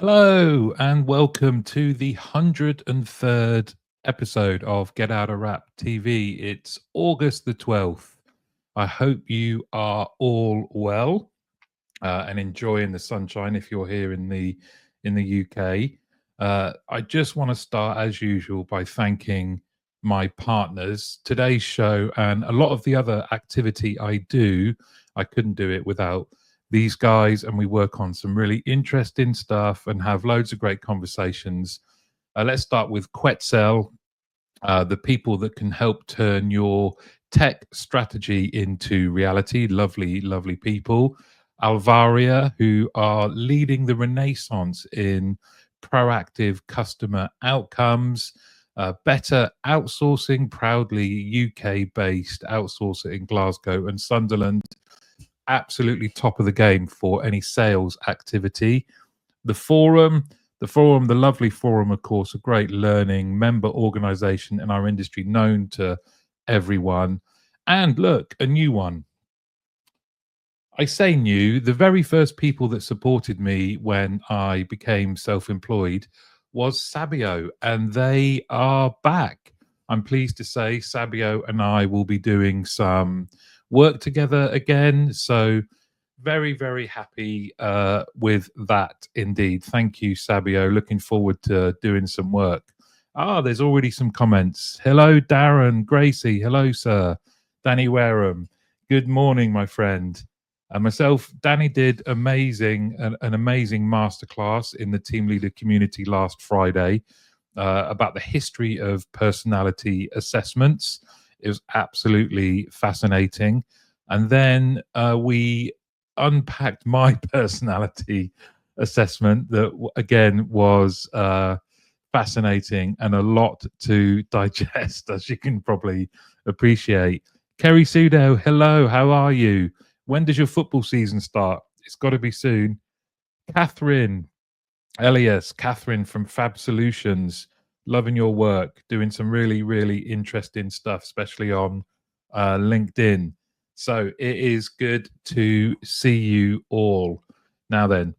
Hello and welcome to the 103rd episode of Get Out of Rap TV. It's August the 12th. I hope you are all well and enjoying the sunshine if you're here in the UK. I just want to start as usual by thanking my partners. Today's show and a lot of the other activity I do, I couldn't do it without these guys, and we work on some really interesting stuff and have loads of great conversations. Let's start with Quetzal, the people that can help turn your tech strategy into reality. Lovely, lovely people. Alvaria, who are leading the renaissance in proactive customer outcomes. Better outsourcing, proudly UK based outsourcer in Glasgow and Sunderland, absolutely top of the game for any sales activity. The forum, the lovely forum, of course, a great learning member organization in our industry, known to everyone. And look, a new one. I say new, the very first people that supported me when I became self-employed was Sabio, and they are back. I'm pleased to say Sabio and I will be doing some work together again. So very, very happy with that indeed. Thank you, Sabio. Looking forward to doing some work. There's already some comments. Hello, Darren, Gracie. Hello, sir. Danny Wareham. Good morning, my friend. Myself, Danny did an amazing masterclass in the team leader community last Friday about the history of personality assessments. It was absolutely fascinating. And then we unpacked my personality assessment that again was fascinating and a lot to digest, as you can probably appreciate. Kerry Sudo, hello, how are you? When does your football season start? It's got to be soon. Catherine Elias, Catherine from Fab Solutions, loving your work, doing some really, really interesting stuff, especially on LinkedIn. So it is good to see you all. Now then,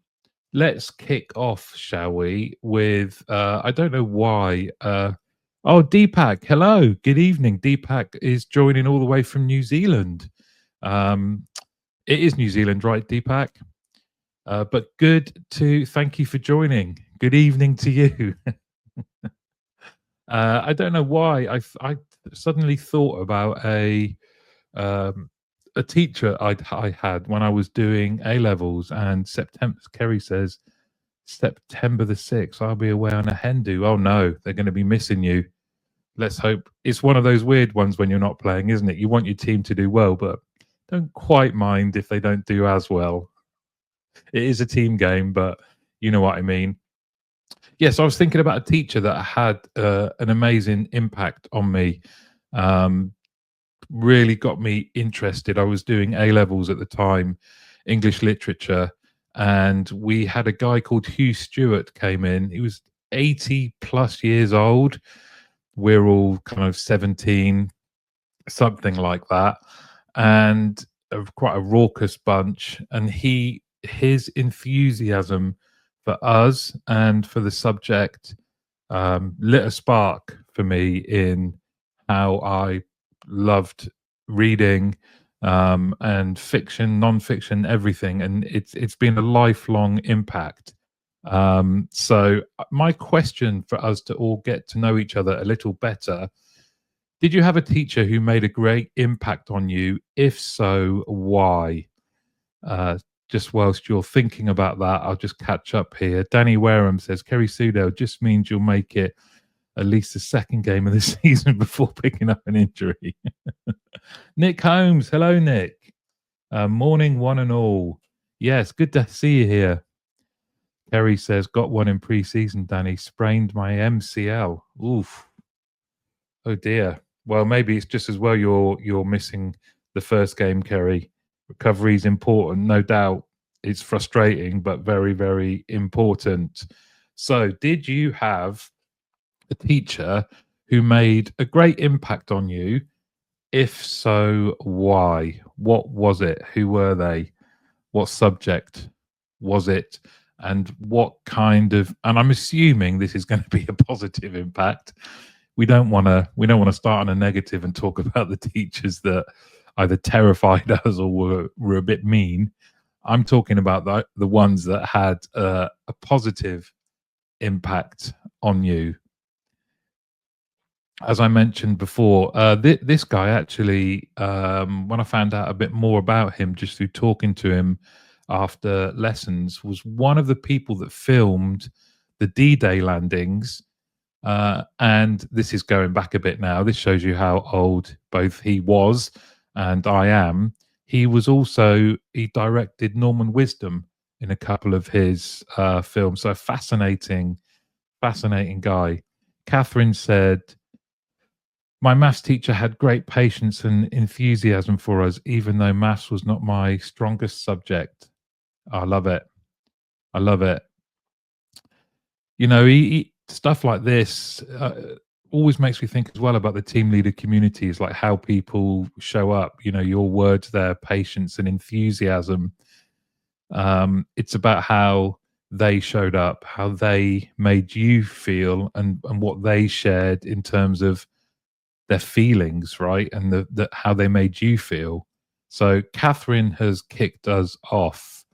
let's kick off, shall we, with I don't know why. Deepak, hello, good evening. Deepak is joining all the way from New Zealand. It is New Zealand, right, Deepak? But thank you for joining. Good evening to you. I don't know why I suddenly thought about a teacher I had when I was doing A levels, and September. Kerry says September the 6th. I'll be away on a hen do. Oh no, they're going to be missing you. Let's hope. It's one of those weird ones when you're not playing, isn't it? You want your team to do well, but don't quite mind if they don't do as well. It is a team game, but you know what I mean. Yes, I was thinking about a teacher that had an amazing impact on me. Really got me interested. I was doing A levels at the time, English literature, and we had a guy called Hugh Stewart came in. He was 80 plus years old. We're all kind of 17, something like that, and quite a raucous bunch. And his enthusiasm for us and for the subject lit a spark for me in how I loved reading and fiction, non-fiction, everything, and it's been a lifelong impact. So my question for us to all get to know each other a little better: did you have a teacher who made a great impact on you? If so, why? Just whilst you're thinking about that, I'll just catch up here. Danny Wareham says, Kerry Sudo just means you'll make it at least the second game of the season before picking up an injury. Nick Holmes, hello, Nick. Morning, one and all. Yes, good to see you here. Kerry says, got one in pre-season, Danny. Sprained my MCL. Oof. Oh, dear. Well, maybe it's just as well you're missing the first game, Kerry. Recovery is important, no doubt. It's frustrating, but very, very important. So, did you have a teacher who made a great impact on you? If so, why? What was it? Who were they? What subject was it? and what kind of, and I'm assuming this is going to be a positive impact. We don't want to start on a negative and talk about the teachers that either terrified us or were a bit mean. I'm talking about the ones that had a positive impact on you. As I mentioned before, this guy actually, when I found out a bit more about him just through talking to him after lessons, was one of the people that filmed the D-Day landings. And this is going back a bit now. This shows you how old both he was and I am. He directed Norman Wisdom in a couple of his films. So fascinating guy. Catherine said, my maths teacher had great patience and enthusiasm for us, even though maths was not my strongest subject. I love it. I love it. You know, stuff like this always makes me think as well about the team leader communities, like how people show up. You know, your words there, patience and enthusiasm. It's about how they showed up, how they made you feel, and what they shared in terms of their feelings, right? And how they made you feel. So Catherine has kicked us off.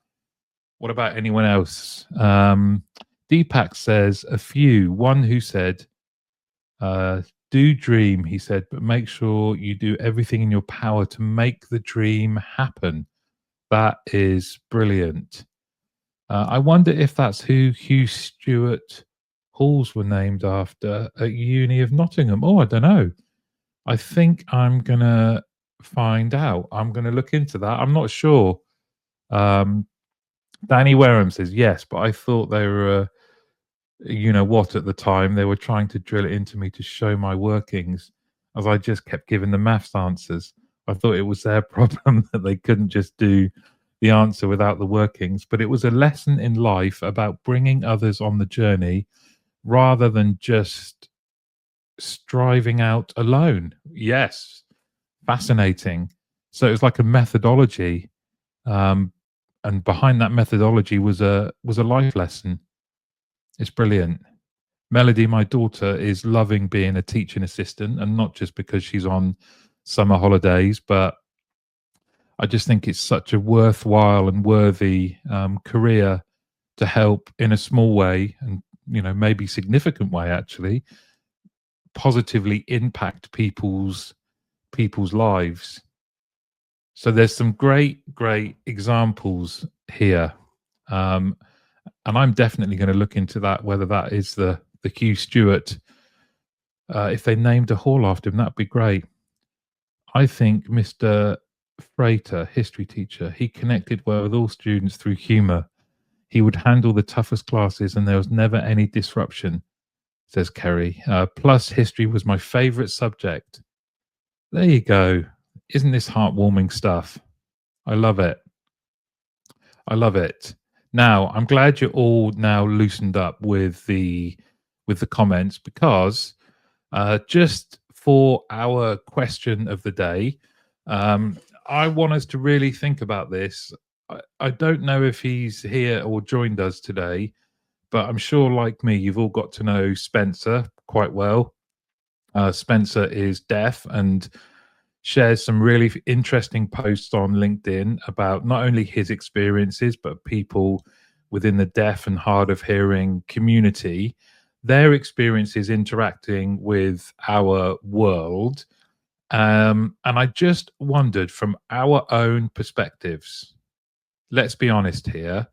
What about anyone else? Deepak says a few. One who said, do dream, he said, but make sure you do everything in your power to make the dream happen. That is brilliant. I wonder if that's who Hugh Stewart halls were named after at Uni of Nottingham. Oh, I don't know. I think I'm gonna find out. I'm gonna look into that. I'm not sure. Danny Wareham says yes, but I thought they were, you know what, at the time they were trying to drill it into me to show my workings, as I just kept giving the maths answers. I thought it was their problem that they couldn't just do the answer without the workings. But it was a lesson in life about bringing others on the journey rather than just striving out alone. Yes, fascinating. So it was like a methodology, and behind that methodology was a life lesson. It's brilliant. Melody, my daughter, is loving being a teaching assistant, and not just because she's on summer holidays, but I just think it's such a worthwhile and worthy career to help in a small way, and you know, maybe significant way actually, positively impact people's lives. So there's some great examples here, and I'm definitely going to look into that, whether that is the Hugh Stewart. If they named a hall after him, that'd be great. I think Mr. Freighter, history teacher, he connected well with all students through humour. He would handle the toughest classes, and there was never any disruption, says Kerry. Plus, history was my favourite subject. There you go. Isn't this heartwarming stuff? I love it. I love it. Now, I'm glad you're all now loosened up with the comments, because just for our question of the day, I want us to really think about this. I don't know if he's here or joined us today, but I'm sure, like me, you've all got to know Spencer quite well. Spencer is deaf and shares some really interesting posts on LinkedIn about not only his experiences, but people within the deaf and hard of hearing community, their experiences interacting with our world. And I just wondered, from our own perspectives, let's be honest here,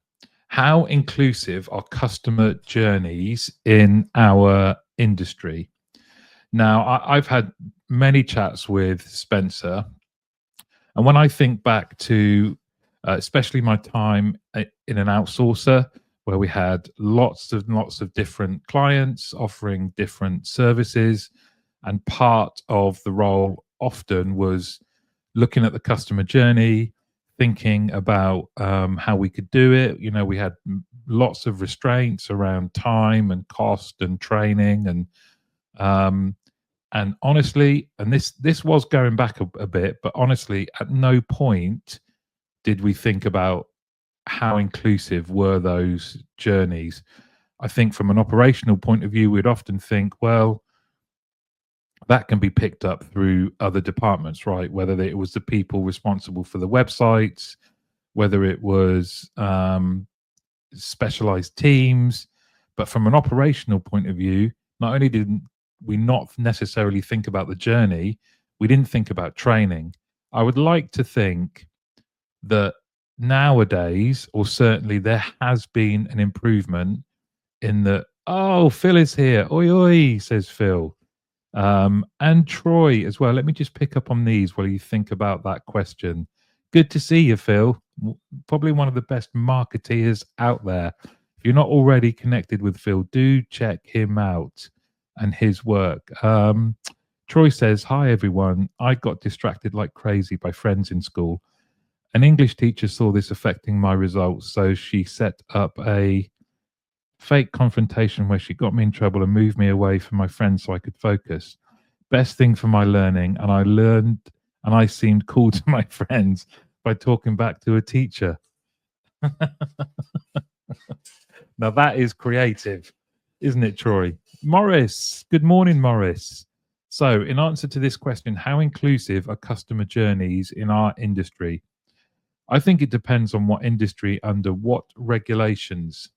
how inclusive are customer journeys in our industry? Now, I've had many chats with Spencer, and when I think back to especially my time in an outsourcer, where we had lots of different clients offering different services, and part of the role often was looking at the customer journey, thinking about how we could do it. You know, we had lots of restraints around time and cost and training, and honestly, and this was going back a bit, but honestly, at no point did we think about how inclusive were those journeys? I think from an operational point of view, we'd often think, well, that can be picked up through other departments, right? Whether it was the people responsible for the websites, whether it was specialized teams. But from an operational point of view, not only did we not necessarily think about the journey, we didn't think about training. I would like to think that nowadays, or certainly there has been an improvement in the, oh, Phil is here. Oi, oi, says Phil. And Troy as well. Let me just pick up on these while you think about that question. Good to see you, Phil. Probably one of the best marketeers out there. If you're not already connected with Phil, do check him out and his work. Troy says, hi, everyone. I got distracted like crazy by friends in school. An English teacher saw this affecting my results, so she set up a fake confrontation where she got me in trouble and moved me away from my friends so I could focus. Best thing for my learning, and I learned and I seemed cool to my friends by talking back to a teacher. Now that is creative, isn't it, Troy? Morris, good morning, Morris. So, in answer to this question, how inclusive are customer journeys in our industry? I think it depends on what industry, under what regulations.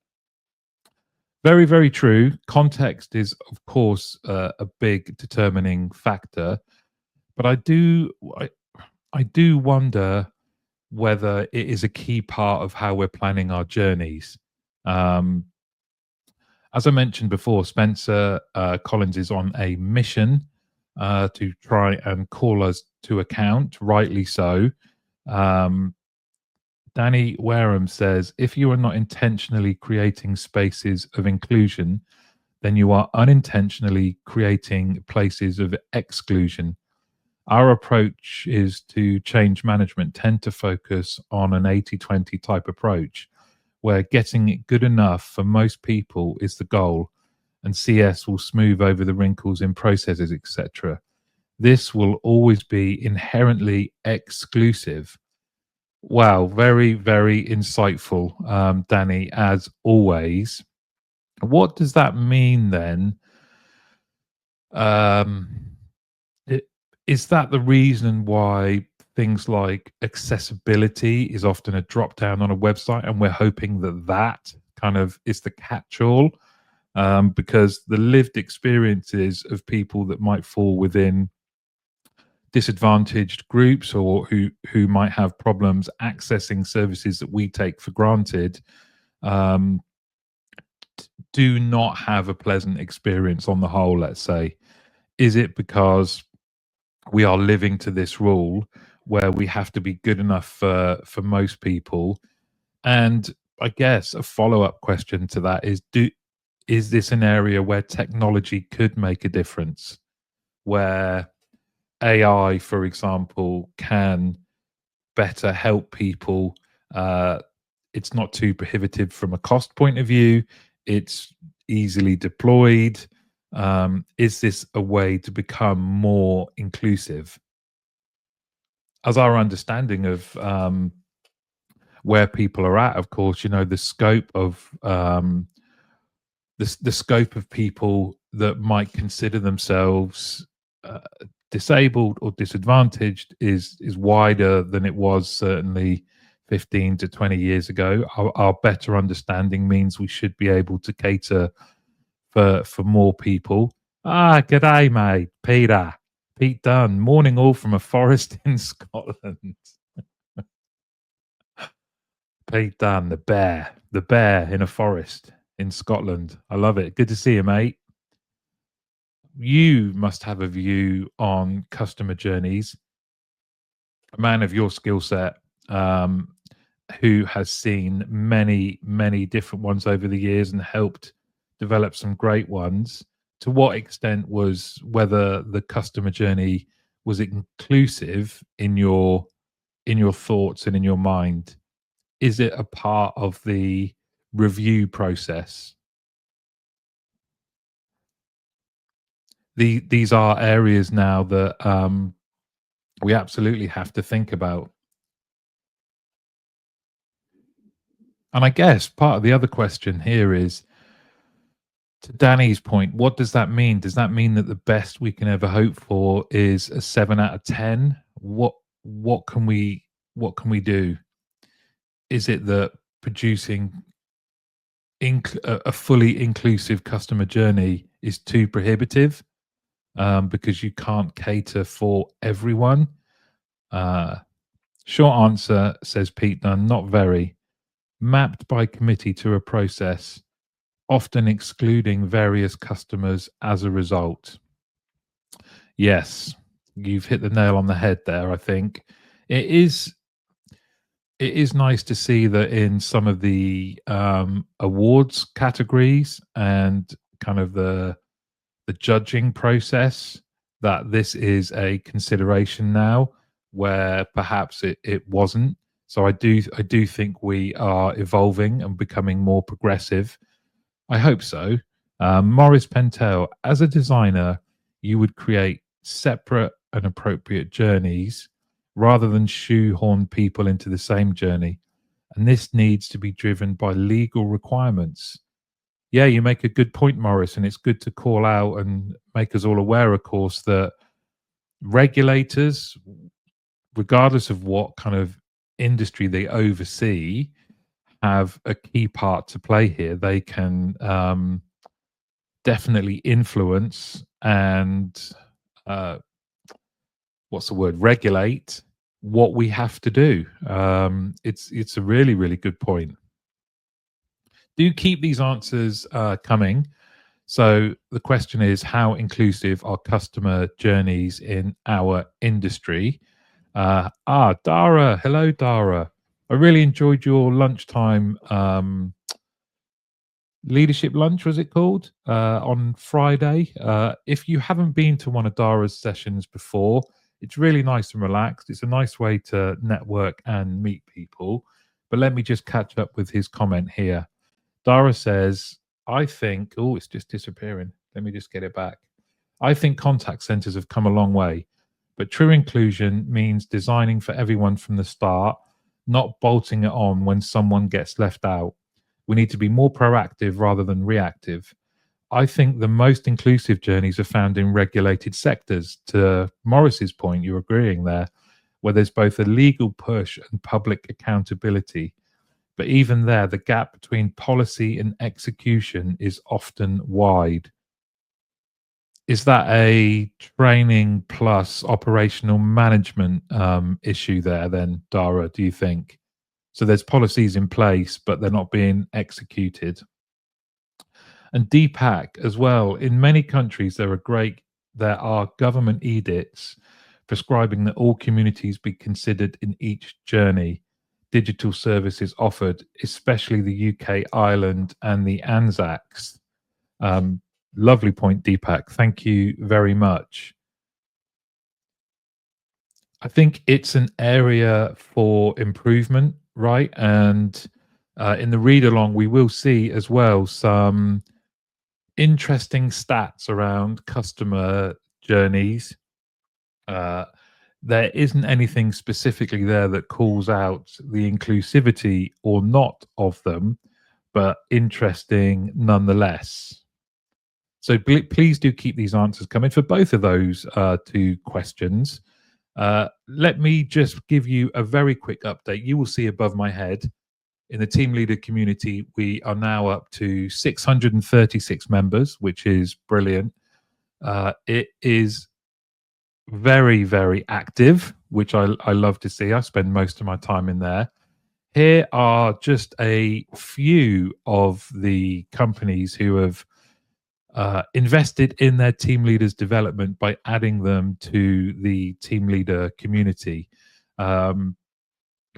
Very, very true. Context is, of course, a big determining factor, but I do wonder whether it is a key part of how we're planning our journeys. Um, as I mentioned before, Spencer Collins is on a mission to try and call us to account, rightly so. Um, Danny Wareham says, if you are not intentionally creating spaces of inclusion, then you are unintentionally creating places of exclusion. Our approach is to change management, tend to focus on an 80-20 type approach, where getting it good enough for most people is the goal, and CS will smooth over the wrinkles in processes, etc. This will always be inherently exclusive. Wow, very, very insightful, Danny, as always. What does that mean then? Um, is that the reason why things like accessibility is often a drop down on a website, and we're hoping that that kind of is the catch all? Because the lived experiences of people that might fall within disadvantaged groups, or who might have problems accessing services that we take for granted, um, do not have a pleasant experience on the whole, let's say. Is it because we are living to this rule where we have to be good enough for most people? And I guess a follow-up question to that is this an area where technology could make a difference, where AI, for example, can better help people? It's not too prohibitive from a cost point of view. It's easily deployed. Is this a way to become more inclusive? As our understanding of where people are at, of course, you know, the scope of the scope of people that might consider themselves uh, disabled or disadvantaged is wider than it was certainly 15 to 20 years ago. Our better understanding means we should be able to cater for more people. Ah, g'day, mate. Pete Dunn. Morning all from a forest in Scotland. Pete Dunn, the bear in a forest in Scotland. I love it. Good to see you, mate. You must have a view on customer journeys. A man of your skill set, um, who has seen many, many different ones over the years and helped develop some great ones. To what extent was whether the customer journey was inclusive in your thoughts and in your mind? Is it a part of the review process? These are areas now that we absolutely have to think about. And I guess part of the other question here is, to Danny's point, what does that mean? Does that mean that the best we can ever hope for is a 7 out of 10? What can we do? Is it that producing a fully inclusive customer journey is too prohibitive, because you can't cater for everyone? Uh, Short answer, says Pete Dunn, not very. Mapped by committee to a process, often excluding various customers as a result. Yes, you've hit the nail on the head there, I think. It is it is nice to see that in some of the awards categories and kind of the judging process, that this is a consideration now where perhaps it wasn't. So I do think we are evolving and becoming more progressive. I hope so. Morris Pentel, as a designer, you would create separate and appropriate journeys rather than shoehorn people into the same journey. And this needs to be driven by legal requirements. Yeah, you make a good point, Morris, and it's good to call out and make us all aware, of course, that regulators, regardless of what kind of industry they oversee, have a key part to play here. They can definitely influence and what's the word? Regulate what we have to do. It's a really really good point. Do keep these answers coming. So the question is, how inclusive are customer journeys in our industry? Dara, hello, Dara. I really enjoyed your lunchtime leadership lunch, was it called, on Friday. If you haven't been to one of Dara's sessions before, it's really nice and relaxed. It's a nice way to network and meet people. But let me just catch up with his comment here. Dara says, I think, oh, it's just disappearing. Let me just get it back. I think contact centers have come a long way, but true inclusion means designing for everyone from the start, not bolting it on when someone gets left out. We need to be more proactive rather than reactive. I think the most inclusive journeys are found in regulated sectors. To Morris's point, you're agreeing there, where there's both a legal push and public accountability. But even there, the gap between policy and execution is often wide. Is that a training plus operational management issue there, then, Dara, do you think? So there's policies in place, but they're not being executed. And Deepak as well. In many countries, there are government edicts prescribing that all communities be considered in each journey. Digital services offered, especially the UK, Ireland, and the Anzacs. Lovely point, Deepak. Thank you very much. I think it's an area for improvement, right? And in the read along, we will see as well some interesting stats around customer journeys. There isn't anything specifically there that calls out the inclusivity or not of them, but interesting nonetheless. So please do keep these answers coming for both of those two questions. Let me just give you a very quick update. You will see above my head in the team leader community, we are now up to 636 members, which is brilliant. It is very, very active, which I love to see. I spend most of my time in there. Here are just a few of the companies who have invested in their team leaders' development by adding them to the team leader community.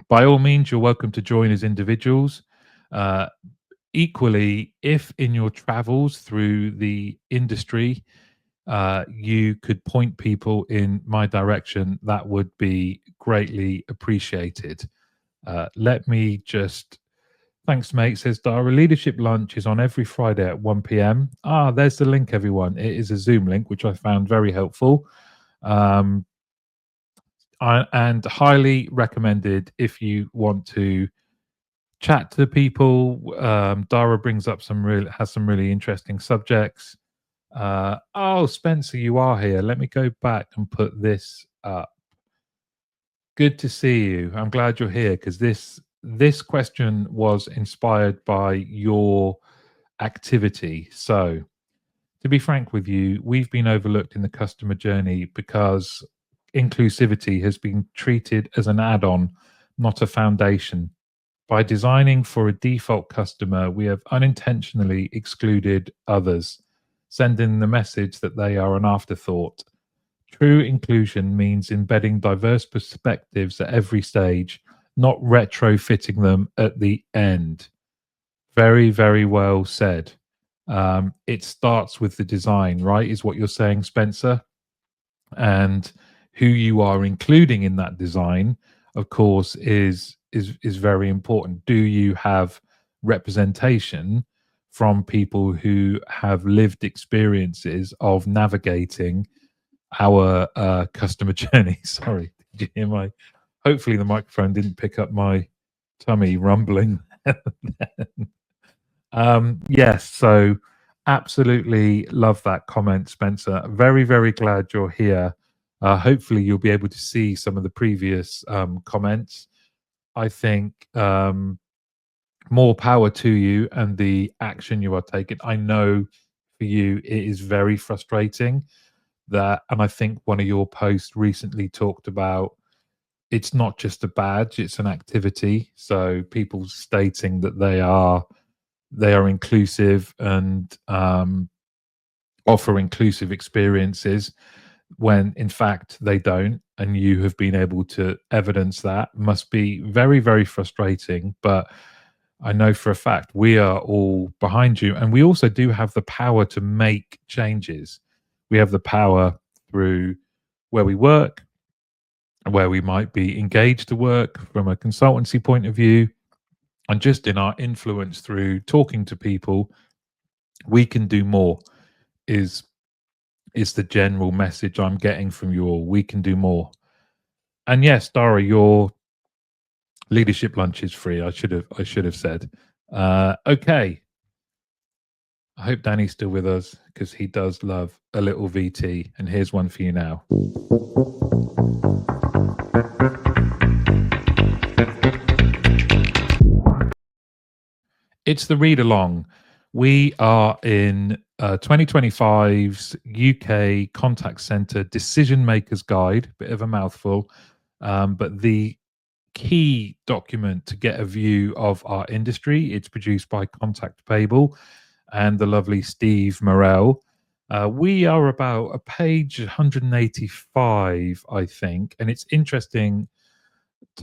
By all means, you're welcome to join as individuals. Equally, if in your travels through the industry, you could point people in my direction, that would be greatly appreciated. Let me just, thanks, mate, says Dara. Leadership lunch is on every Friday at 1 p.m. There's the link, everyone. It is a Zoom link, which I found very helpful. And highly recommended if you want to chat to people. Dara brings up has some really interesting subjects. Oh, Spencer, you are here. Let me go back and put this up. Good to see you. I'm glad you're here because this question was inspired by your activity. So, to be frank with you, we've been overlooked in the customer journey because inclusivity has been treated as an add-on, not a foundation. By designing for a default customer, we have unintentionally excluded others, sending the message that they are an afterthought. True inclusion means embedding diverse perspectives at every stage, not retrofitting them at the end. Very, very well said. It starts with the design, right? Is what you're saying, Spencer? And who you are including in that design, of course, is very important. Do you have representation from people who have lived experiences of navigating our customer journey? Sorry, did you hear my? Hopefully, the microphone didn't pick up my tummy rumbling. Yes, so absolutely love that comment, Spencer. Very, very glad you're here. Hopefully, you'll be able to see some of the previous comments. I think more power to you and the action you are taking. I know for you, it is very frustrating that, and I think one of your posts recently talked about it's not just a badge, it's an activity. So people stating that they are inclusive and offer inclusive experiences when in fact they don't, and you have been able to evidence that, must be very, very frustrating. But I know for a fact we are all behind you, and we also do have the power to make changes. We have the power through where we work, where we might be engaged to work from a consultancy point of view, and just in our influence through talking to people. We can do more is the general message I'm getting from you all. We can do more. And yes, Dara, your leadership lunch is free. I should have said. Okay. I hope Danny's still with us because he does love a little VT. And here's one for you now. It's the read along. We are in 2025's UK Contact Center Decision Makers Guide, bit of a mouthful, but the key document to get a view of our industry. It's produced by Contact Payable and the lovely Steve Morell. We are about a page 185, I think, and it's interesting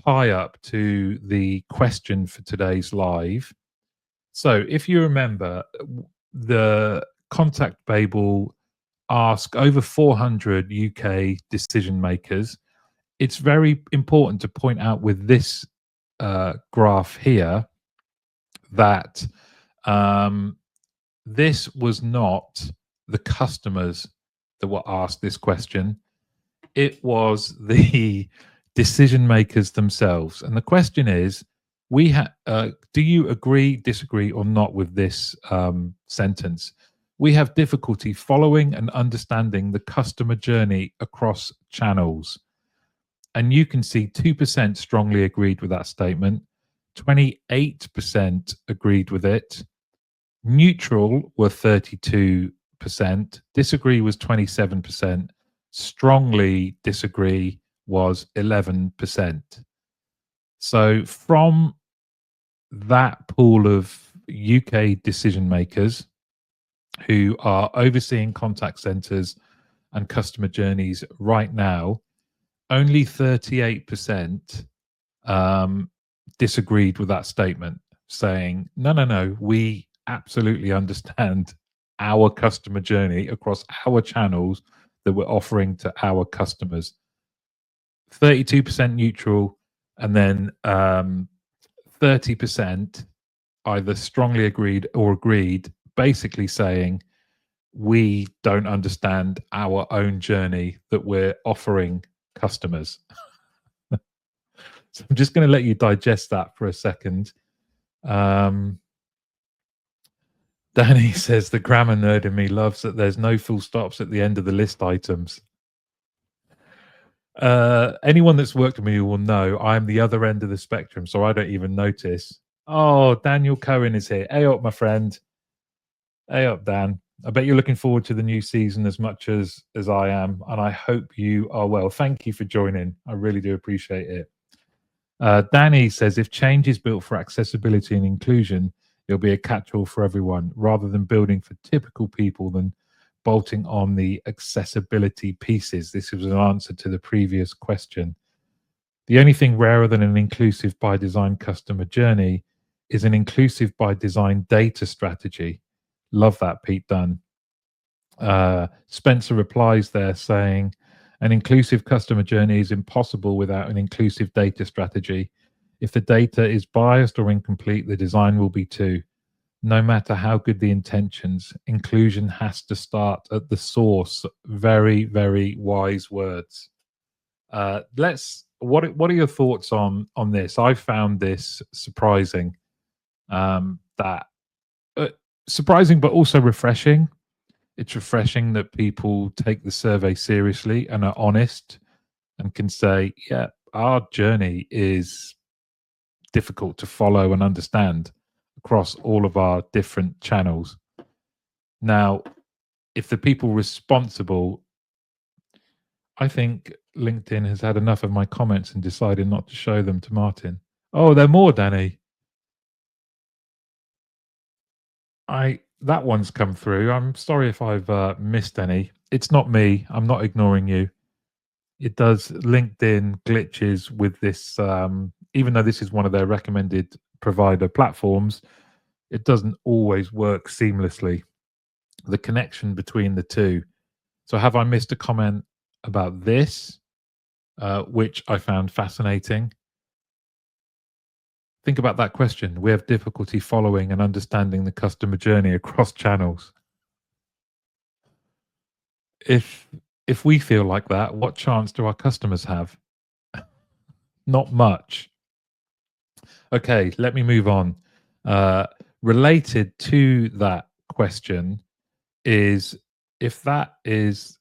tie up to the question for today's live. So, if you remember, the Contact Babel ask over 400 UK decision makers. It's very important to point out with this graph here that this was not the customers that were asked this question. It was the decision makers themselves. And the question is, do you agree, disagree, or not with this sentence? We have difficulty following and understanding the customer journey across channels. And you can see 2% strongly agreed with that statement, 28% agreed with it, neutral were 32%, disagree was 27%, strongly disagree was 11%. So from that pool of UK decision makers who are overseeing contact centers and customer journeys right now, only 38% disagreed with that statement, saying, no, we absolutely understand our customer journey across our channels that we're offering to our customers. 32% neutral, and then 30% either strongly agreed or agreed, basically saying we don't understand our own journey that we're offering customers. So I'm just going to let you digest that for a second. Um, Danny says the grammar nerd in me loves that there's no full stops at the end of the list items. Anyone that's worked with me will know I'm the other end of the spectrum, so I don't even notice. Oh, Daniel Cohen is here. Hey up, my friend. Hey up, Dan. I bet you're looking forward to the new season as much as I am, and I hope you are well. Thank you for joining. I really do appreciate it. Danny says if change is built for accessibility and inclusion, it'll be a catch-all for everyone, rather than building for typical people than bolting on the accessibility pieces. This was an answer to the previous question. The only thing rarer than an inclusive by design customer journey is an inclusive by design data strategy. Love that, Pete Dunn. Spencer replies there saying, an inclusive customer journey is impossible without an inclusive data strategy. If the data is biased or incomplete, the design will be too. No matter how good the intentions, inclusion has to start at the source. Very, very wise words. What are your thoughts on this? I found this surprising. That surprising, but also refreshing. It's refreshing that people take the survey seriously and are honest and can say, yeah, our journey is difficult to follow and understand across all of our different channels. Now, if the people responsible, I think LinkedIn has had enough of my comments and decided not to show them to Martin. Oh, there are more, Danny. That one's come through. I'm sorry if I've missed any. It's not me. I'm not ignoring you. It does LinkedIn glitches with this. Even though this is one of their recommended provider platforms, it doesn't always work seamlessly. The connection between the two. So, have I missed a comment about this, which I found fascinating? Think about that question. We have difficulty following and understanding the customer journey across channels. If we feel like that, what chance do our customers have? Not much. Okay, let me move on. Related to that question is if that is,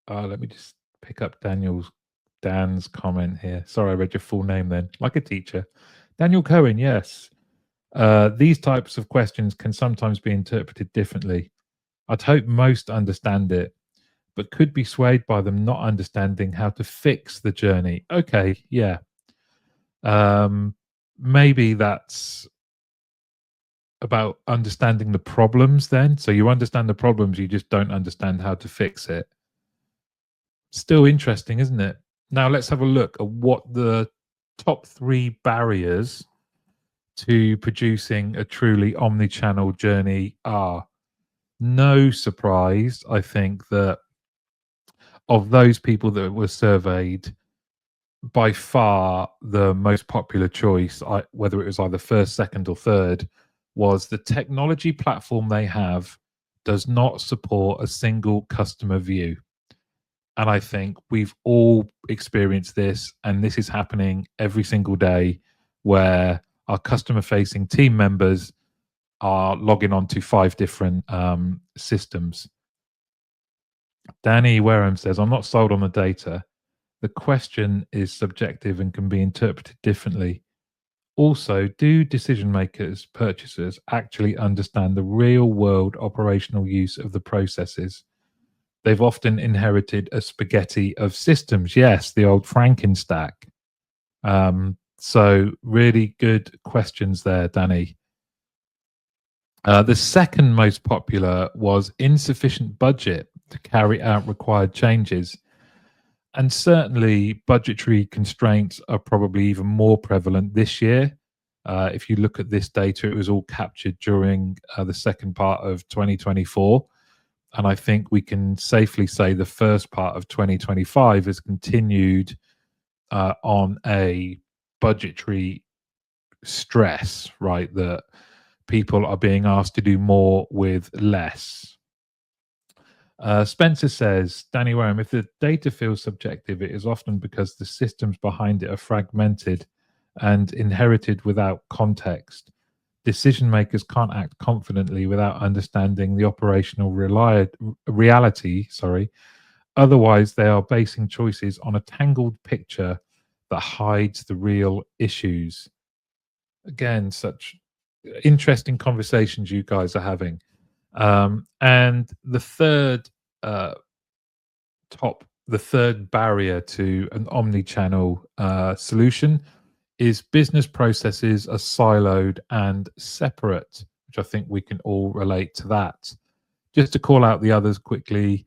let me just pick up Dan's comment here. Sorry, I read your full name then, like a teacher. Daniel Cohen, yes. These types of questions can sometimes be interpreted differently. I'd hope most understand it, but could be swayed by them not understanding how to fix the journey. Okay, yeah. Maybe that's about understanding the problems then. So you understand the problems, you just don't understand how to fix it. Still interesting, isn't it? Now let's have a look at what the top 3 barriers to producing a truly omni-channel journey are. No surprise, I think, that of those people that were surveyed, by far the most popular choice, whether it was either first, second, or third, was the technology platform they have does not support a single customer view. And I think we've all experienced this, and this is happening every single day, where our customer facing team members are logging on to 5 different systems. Danny Wareham says, I'm not sold on the data. The question is subjective and can be interpreted differently. Also, do decision makers, purchasers, actually understand the real world operational use of the processes? They've often inherited a spaghetti of systems. Yes, the old Frankenstack. So, really good questions there, Danny. The second most popular was insufficient budget to carry out required changes. And certainly, budgetary constraints are probably even more prevalent this year. If you look at this data, it was all captured during the second part of 2024. And I think we can safely say the first part of 2025 has continued on a budgetary stress, right? That people are being asked to do more with less. Spencer says, Danny Wareham, if the data feels subjective, it is often because the systems behind it are fragmented and inherited without context. Decision makers can't act confidently without understanding the operational reality. Sorry, otherwise they are basing choices on a tangled picture that hides the real issues. Again, such interesting conversations you guys are having. And uh, the third barrier to an omni-channel solution is business processes are siloed and separate, which I think we can all relate to that. Just to call out the others quickly,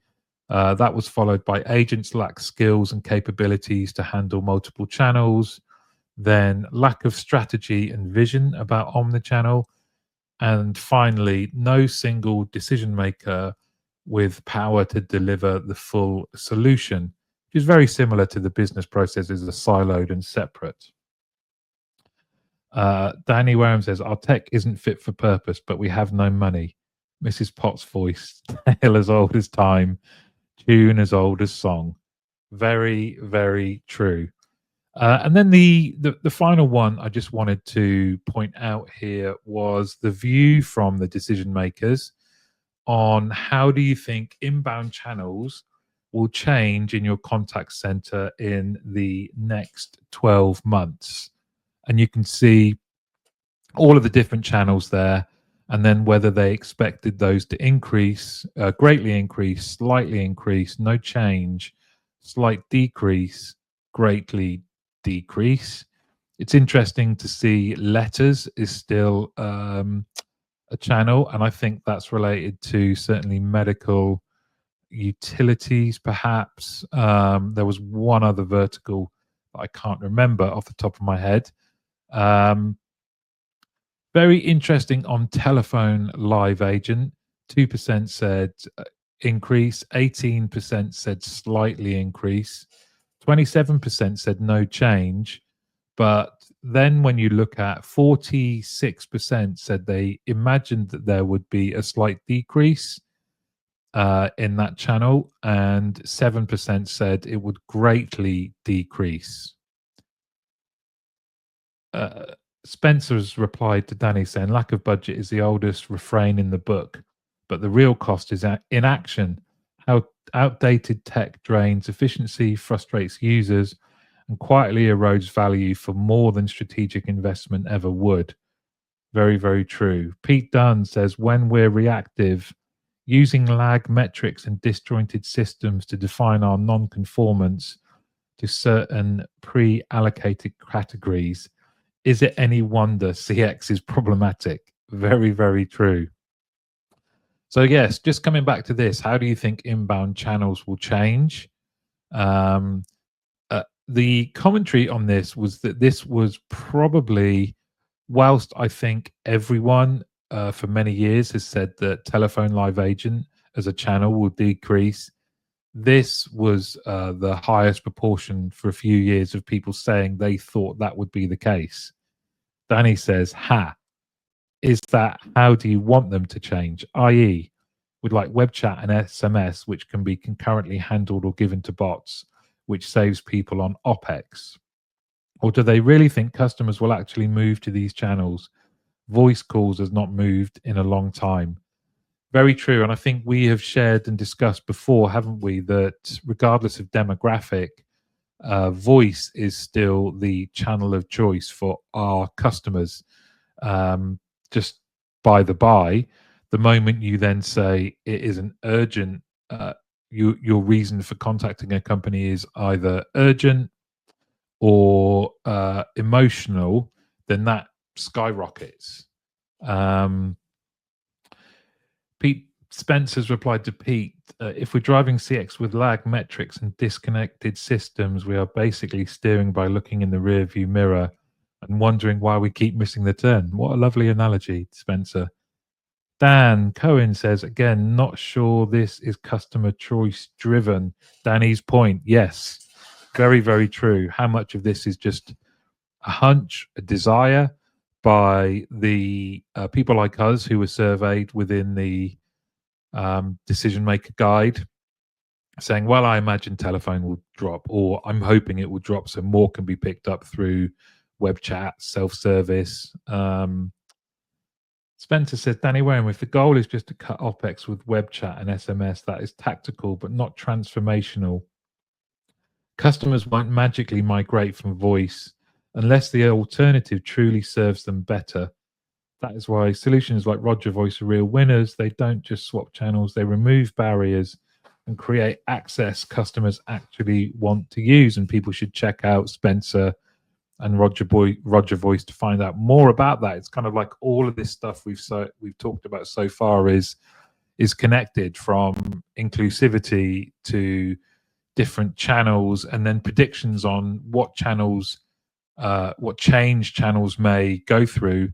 that was followed by agents lack skills and capabilities to handle multiple channels, then lack of strategy and vision about omnichannel, and finally, no single decision maker with power to deliver the full solution, which is very similar to the business processes are siloed and separate. Danny Wareham says, our tech isn't fit for purpose, but we have no money. Mrs. Potts' voice, tale as old as time, tune as old as song. Very, very true. And then the final one I just wanted to point out here was the view from the decision makers on how do you think inbound channels will change in your contact center in the next 12 months. And you can see all of the different channels there, and then whether they expected those to increase, greatly increase, slightly increase, no change, slight decrease, greatly decrease. It's interesting to see letters is still a channel, and I think that's related to certainly medical utilities, perhaps. There was one other vertical that I can't remember off the top of my head. Um, Very interesting on telephone live agent. 2% said increase, 18% said slightly increase, 27% said no change. But then when you look at 46% said they imagined that there would be a slight decrease in that channel, and 7% said it would greatly decrease. Spencer's replied to Danny saying, lack of budget is the oldest refrain in the book, but the real cost is inaction. How outdated tech drains efficiency, frustrates users, and quietly erodes value for more than strategic investment ever would. Very, very true. Pete Dunn says, when we're reactive, using lag metrics and disjointed systems to define our non-conformance to certain pre-allocated categories, is it any wonder CX is problematic? Very, very true. So yes, just coming back to this, how do you think inbound channels will change? The commentary on this was that this was probably, whilst I think everyone for many years has said that telephone live agent as a channel will decrease, this was the highest proportion for a few years of people saying they thought that would be the case. Danny says, is that how do you want them to change? I.e., with like web chat and SMS, which can be concurrently handled or given to bots, which saves people on OPEX? Or do they really think customers will actually move to these channels? Voice calls has not moved in a long time. Very true. And I think we have shared and discussed before, haven't we, that regardless of demographic, voice is still the channel of choice for our customers. Just by the by, the moment you then say it is an urgent, your reason for contacting a company is either urgent or emotional, then that skyrockets. Pete Spencer's replied to Pete, if we're driving CX with lag metrics and disconnected systems, we are basically steering by looking in the rear view mirror and wondering why we keep missing the turn. What a lovely analogy, Spencer. Dan Cohen says, again, not sure this is customer choice driven. Danny's point, yes, very, very true. How much of this is just a hunch, a desire by the people like us who were surveyed within the decision maker guide, saying, well, I imagine telephone will drop, or I'm hoping it will drop so more can be picked up through web chat, self-service. Spencer says, Danny Wareham, if the goal is just to cut OPEX with web chat and SMS, that is tactical but not transformational. Customers won't magically migrate from voice unless the alternative truly serves them better. That is why solutions like Roger Voice are real winners. They don't just swap channels, they remove barriers and create access customers actually want to use. And people should check out Spencer and Roger Voice to find out more about that. It's kind of like all of this stuff we've talked about so far is connected, from inclusivity to different channels, and then predictions on what change channels may go through.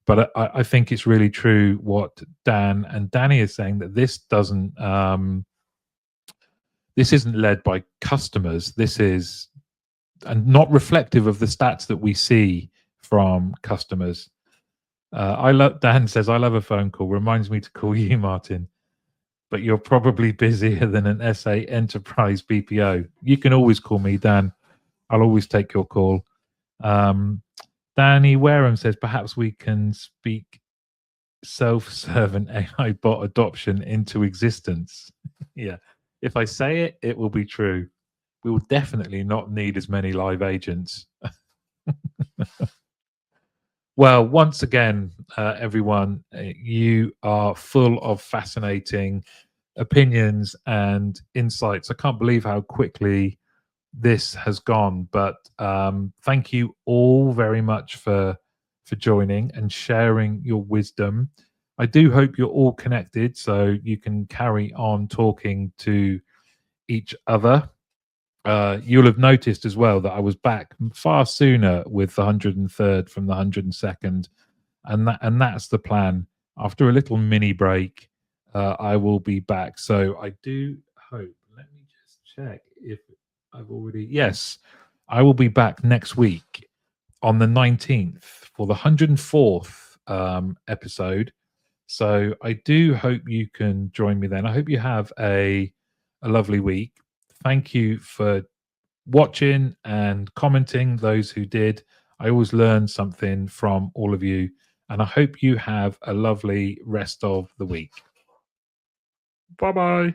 But I think it's really true what Dan and Danny is saying, that this isn't led by customers. This is and not reflective of the stats that we see from customers. Dan says, I love a phone call. Reminds me to call you, Martin. But you're probably busier than an SA enterprise BPO. You can always call me, Dan. I'll always take your call. Danny Wareham says, perhaps we can speak self-servant AI bot adoption into existence. Yeah. If I say it, it will be true. We will definitely not need as many live agents. Well, once again, everyone, you are full of fascinating opinions and insights. I can't believe how quickly this has gone, but thank you all very much for joining and sharing your wisdom. I do hope you're all connected so you can carry on talking to each other. You'll have noticed as well that I was back far sooner with the 103rd from the 102nd, and that's the plan. After a little mini break, I will be back. So I do hope. Let me just check if I've already. Yes, I will be back next week on the 19th for the 104th episode. So I do hope you can join me then. I hope you have a lovely week. Thank you for watching and commenting, those who did. I always learn something from all of you, and I hope you have a lovely rest of the week. Bye bye.